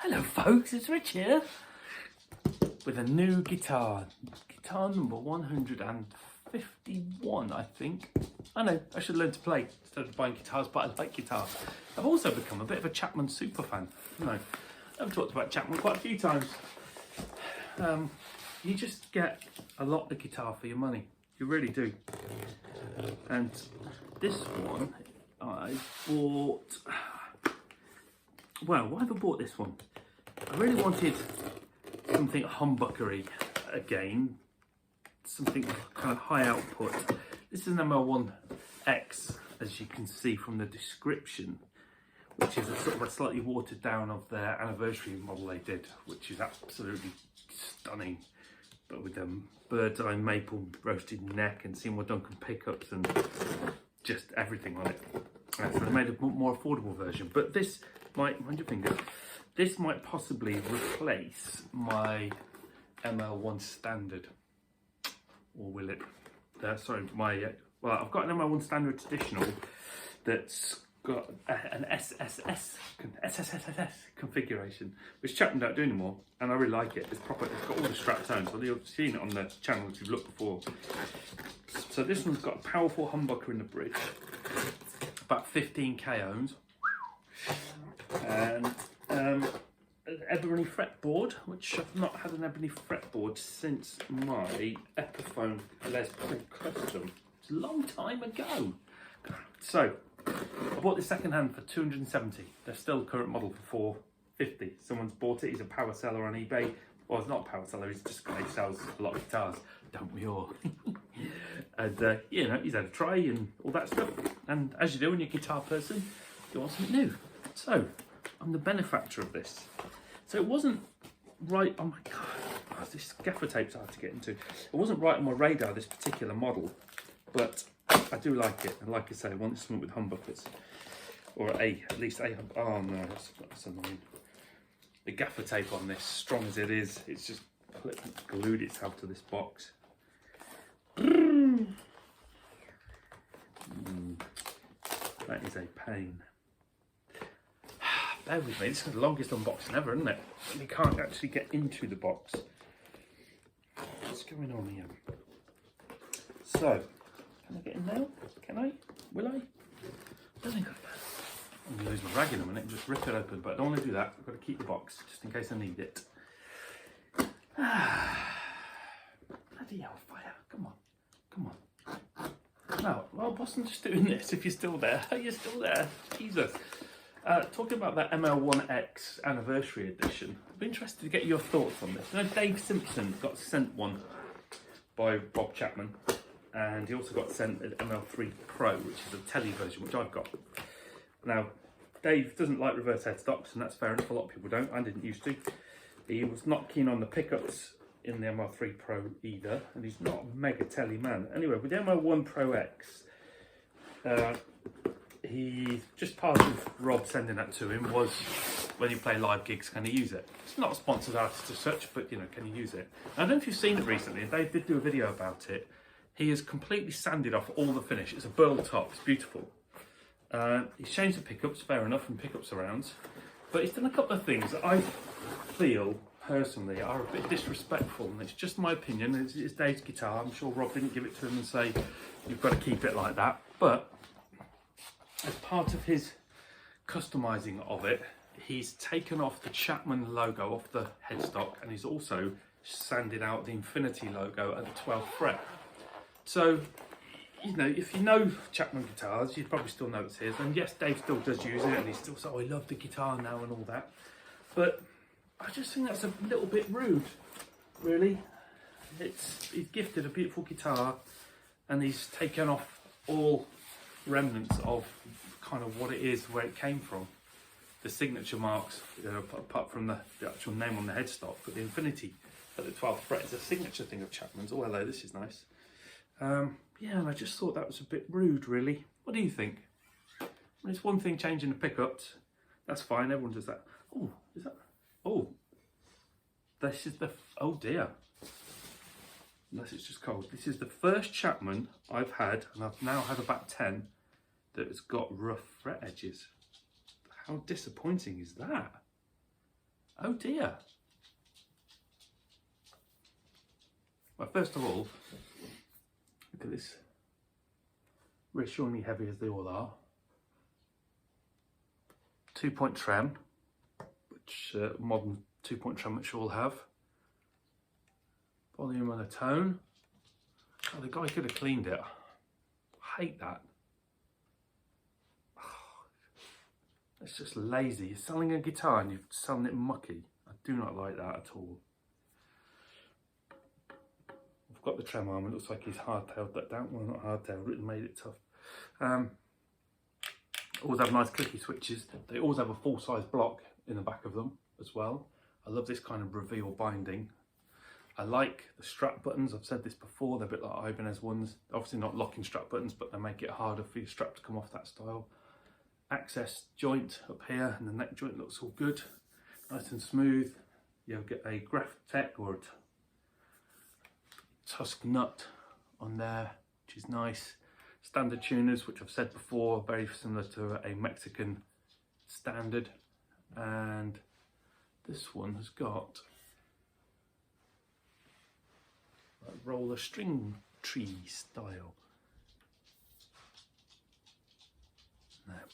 Hello folks, it's Rich here with a new guitar number 151 I think. I know, I should learn to play instead of buying guitars, but I like guitar. I've also become a bit of a Chapman super fan. I've talked about Chapman quite a few times. You just get a lot of guitar for your money, you really do. And this one I bought, well, why have I bought this one? I really wanted something humbuckery again, something kind of high output. This is an ML1-X, as you can see from the description, which is a sort of a slightly watered down of their anniversary model they did, which is absolutely stunning, but with bird's eye maple roasted neck and Seymour Duncan pickups and just everything on it. So they made a more affordable version, but this might, mind your finger, this might possibly replace my ML1 Standard, or will it? Sorry, well, I've got an ML1 Standard Traditional that's got an SSS configuration, which Chapman don't do anymore, and I really like it. It's proper, it's got all the strap tones, so you've seen it on the channel if you've looked before. So this one's got a powerful humbucker in the bridge, about 15k ohms, and an ebony fretboard, which I've not had an ebony fretboard since my Epiphone Les Paul Custom. It's a long time ago. So I bought this second hand for 270. They're still current model for 450. Someone's bought it. He's a power seller on eBay. Well, he's not a power seller. He's just he sells a lot of guitars, don't we all? And you know, he's had a try and all that stuff. And as you do when you're a guitar person, you want something new. So I'm the benefactor of this. So it wasn't right. Oh my god, this gaffer tape's hard to get into. It wasn't right on my radar, this particular model, but I do like it. And like I say, I wanted something with humbuckers, or at least a. Oh no, that's annoying. The gaffer tape on this, strong as it is, it's just glued itself to this box. That is a pain. Bear with me, this is the longest unboxing ever, isn't it? And you can't actually get into the box. What's going on here? So, can I get in now? Can I? Will I? I don't think I can. I'm going to lose my rag in a minute and just rip it open, but I don't want to do that. I've got to keep the box, just in case I need it. Bloody hellfire. Come on. Come on. No, well, I wasn't just doing this if you're still there. You're still there. Jesus. Talking about that ML1-X anniversary edition, I'd be interested to get your thoughts on this. You know, Dave Simpson got sent one by Bob Chapman, and he also got sent an ML3 Pro, which is a telly version, which I've got. Now, Dave doesn't like reverse headstocks, and that's fair enough. A lot of people don't. I didn't used to. He was not keen on the pickups in the ML3 Pro either, and he's not a mega telly man. Anyway, with the ML1 Pro X, he just part of Rob sending that to him was, when you play live gigs, can he use it? It's not a sponsored artist as such, but you know, can you use it? I don't know if you've seen it recently, and Dave did do a video about it. He has completely sanded off all the finish. It's a burl top, it's beautiful. He's changed the pickups, fair enough, and pickup surrounds, but he's done a couple of things that I feel personally are a bit disrespectful, and it's just my opinion. It's Dave's guitar. I'm sure Rob didn't give it to him and say you've got to keep it like that, but as part of his customizing of it, he's taken off the Chapman logo off the headstock, and he's also sanded out the Infinity logo at the 12th fret. So, you know, if you know Chapman guitars, you'd probably still know it's his. And yes, Dave still does use it, and he's still so, I love the guitar now and all that. But I just think that's a little bit rude, really. He's gifted a beautiful guitar, and he's taken off all remnants of kind of what it is, where it came from. The signature marks, you know, apart from the actual name on the headstock, but the Infinity at the 12th fret is a signature thing of Chapman's. Oh, hello, this is nice. Yeah, and I just thought that was a bit rude, really. What do you think? I mean, it's one thing changing the pickups. That's fine, everyone does that. Oh, is that? Oh, this is the, oh dear. Unless it's just cold. This is the first Chapman I've had, and I've now had about 10, that has got rough fret edges. How disappointing is that? Oh dear. Well, first of all, look at this. Reassuringly heavy as they all are. 2-point trem, which modern 2-point trem which all have. Volume and a tone. Oh, the guy could have cleaned it. I hate that. It's just lazy. You're selling a guitar and you're selling it mucky. I do not like that at all. I've got the trem arm. It looks like he's hardtailed that down. Well, not hardtailed, it made it tough. Always have nice clicky switches. They always have a full-size block in the back of them as well. I love this kind of reveal binding. I like the strap buttons. I've said this before, they're a bit like Ibanez ones. Obviously not locking strap buttons, but they make it harder for your strap to come off that style. Access joint up here, and the neck joint looks all good. Nice and smooth. You'll get a Graphtec or a Tusk nut on there, which is nice. Standard tuners, which I've said before, very similar to a Mexican standard. And this one has got a roller string tree style.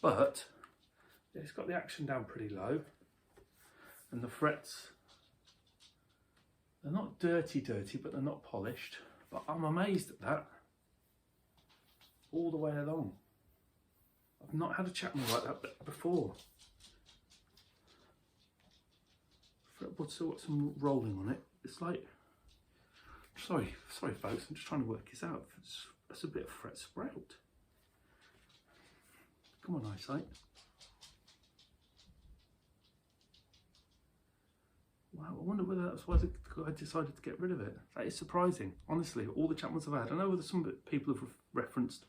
But it's got the action down pretty low, and the frets, they're not dirty, but they're not polished. But I'm amazed at that. All the way along. I've not had a Chapman like that before. Fretboard's still got some rolling on it. It's like, sorry folks, I'm just trying to work this out. That's a bit of fret sprout. Come on, eyesight. Wow, I wonder whether that's why I decided to get rid of it. That is surprising, honestly. All the Chapmans I've had, I know that some people have referenced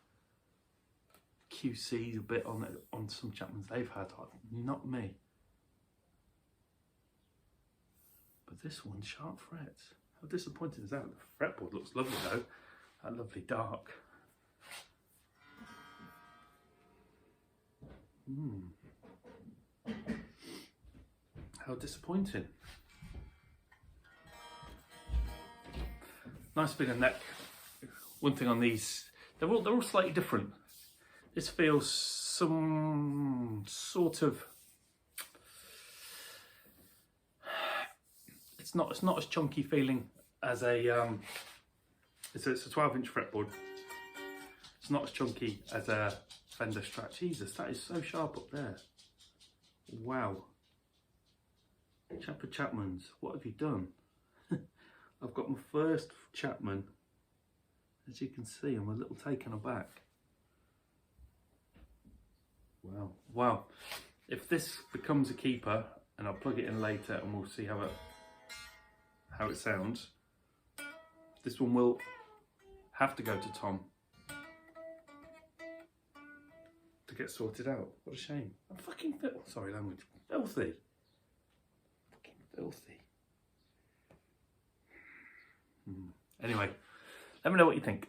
QC a bit on some Chapmans they've had, not me. But this one's sharp frets. How disappointing is that? The fretboard looks lovely though. That lovely dark. How disappointing. Nice bit of neck. One thing on these, they're all slightly different. This feels some sort of, it's not as chunky feeling as a it's a 12-inch fretboard. It's not as chunky as a Fender Strat. Jesus, that is so sharp up there. Wow. Chapmans, what have you done? I've got my first Chapman. As you can see, I'm a little taken aback. Wow. Wow. If this becomes a keeper, and I'll plug it in later and we'll see how it sounds, this one will have to go to Tom to get sorted out. What a shame. I'm fucking sorry language. Filthy. Fucking filthy. Anyway, let me know what you think.